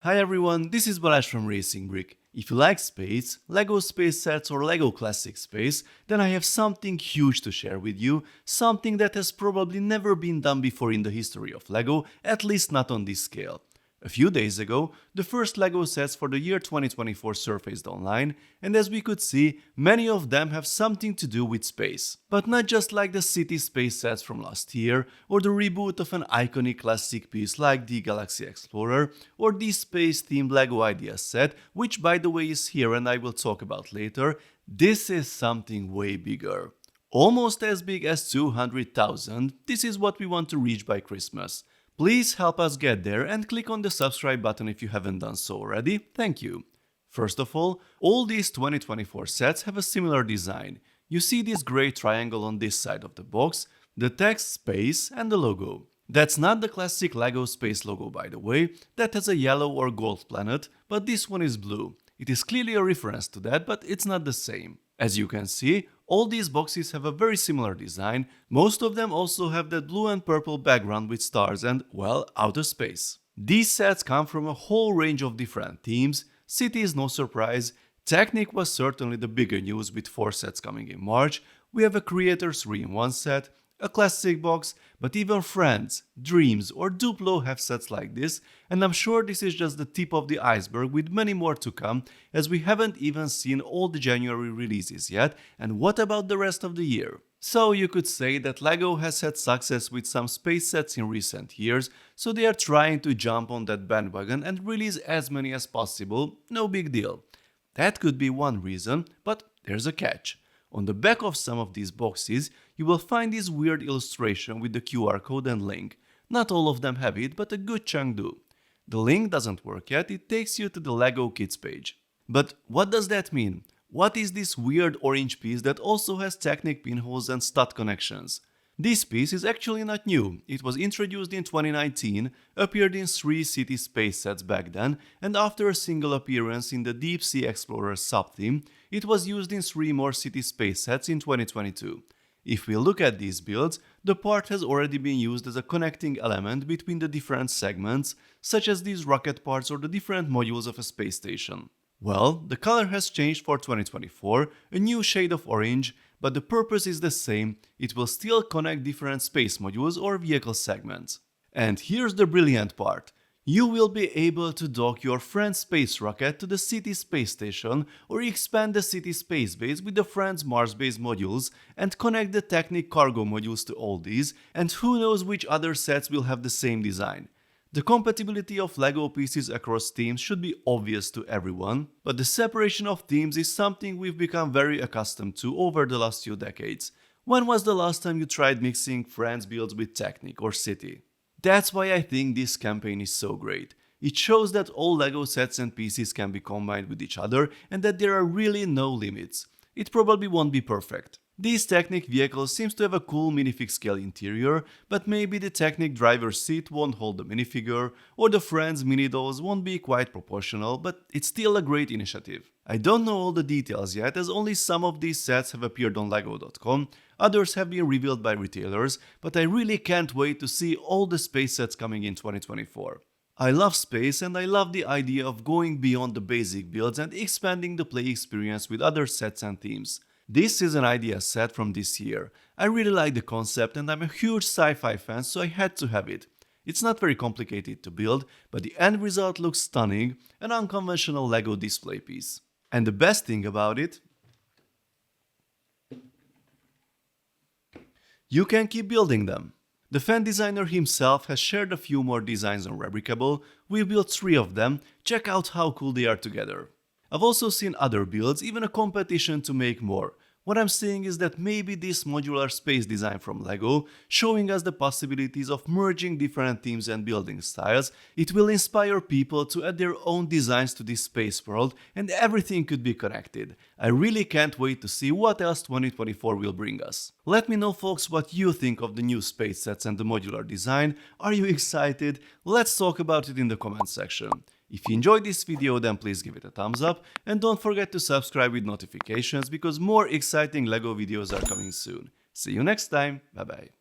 Hi everyone, this is Balázs from Racing Brick. If you like space, LEGO space sets or LEGO classic space, then I have something huge to share with you, something that has probably never been done before in the history of LEGO, at least not on this scale. A few days ago, the first LEGO sets for the year 2024 surfaced online, and as we could see, many of them have something to do with space. But not just like the city space sets from last year, or the reboot of an iconic classic piece like the Galaxy Explorer, or the space-themed LEGO Ideas set, which by the way is here and I will talk about later. This is something way bigger. Almost as big as 200,000, this is what we want to reach by Christmas. Please help us get there and click on the subscribe button if you haven't done so already, thank you. First of all these 2024 sets have a similar design. You see this grey triangle on this side of the box, the text space and the logo. That's not the classic LEGO space logo by the way, that has a yellow or gold planet, but this one is blue. It is clearly a reference to that, but it's not the same. As you can see, all these boxes have a very similar design, most of them also have that blue and purple background with stars and, well, outer space. These sets come from a whole range of different themes, city is no surprise, Technic was certainly the bigger news with 4 sets coming in March, we have a Creators 3-in-1 set, a classic box, but even Friends, Dreams or Duplo have sets like this, and I'm sure this is just the tip of the iceberg with many more to come, as we haven't even seen all the January releases yet, and what about the rest of the year? So you could say that LEGO has had success with some space sets in recent years, so they are trying to jump on that bandwagon and release as many as possible, no big deal. That could be one reason, but there's a catch. On the back of some of these boxes, you will find this weird illustration with the QR code and link. Not all of them have it, but a good chunk do. The link doesn't work yet, it takes you to the LEGO Kids page. But what does that mean? What is this weird orange piece that also has Technic pinholes and stud connections? This piece is actually not new, it was introduced in 2019, appeared in 3 city space sets back then, and after a single appearance in the Deep Sea Explorer sub-theme, it was used in 3 more city space sets in 2022. If we look at these builds, the part has already been used as a connecting element between the different segments, such as these rocket parts or the different modules of a space station. Well, the color has changed for 2024, a new shade of orange, but the purpose is the same, it will still connect different space modules or vehicle segments. And here's the brilliant part. You will be able to dock your Friends space rocket to the city space station or expand the city space base with the Friends Mars base modules and connect the Technic cargo modules to all these, and who knows which other sets will have the same design. The compatibility of LEGO pieces across themes should be obvious to everyone, but the separation of themes is something we've become very accustomed to over the last few decades. When was the last time you tried mixing Friends builds with Technic or City? That's why I think this campaign is so great. It shows that all LEGO sets and pieces can be combined with each other and that there are really no limits. It probably won't be perfect. These Technic vehicles seems to have a cool minifig scale interior, but maybe the Technic driver's seat won't hold the minifigure, or the Friends mini dolls won't be quite proportional, but it's still a great initiative. I don't know all the details yet, as only some of these sets have appeared on LEGO.com, others have been revealed by retailers, but I really can't wait to see all the space sets coming in 2024. I love space and I love the idea of going beyond the basic builds and expanding the play experience with other sets and themes. This is an idea set from this year. I really like the concept and I'm a huge sci-fi fan, so I had to have it. It's not very complicated to build, but the end result looks stunning, an unconventional LEGO display piece. And the best thing about it, you can keep building them. The fan designer himself has shared a few more designs on Rebricable, we built 3 of them, check out how cool they are together. I've also seen other builds, even a competition to make more. What I'm saying is that maybe this modular space design from LEGO, showing us the possibilities of merging different themes and building styles, it will inspire people to add their own designs to this space world and everything could be connected. I really can't wait to see what else 2024 will bring us. Let me know folks what you think of the new space sets and the modular design. Are you excited? Let's talk about it in the comment section. If you enjoyed this video, then please give it a thumbs up and don't forget to subscribe with notifications because more exciting LEGO videos are coming soon. See you next time, bye bye.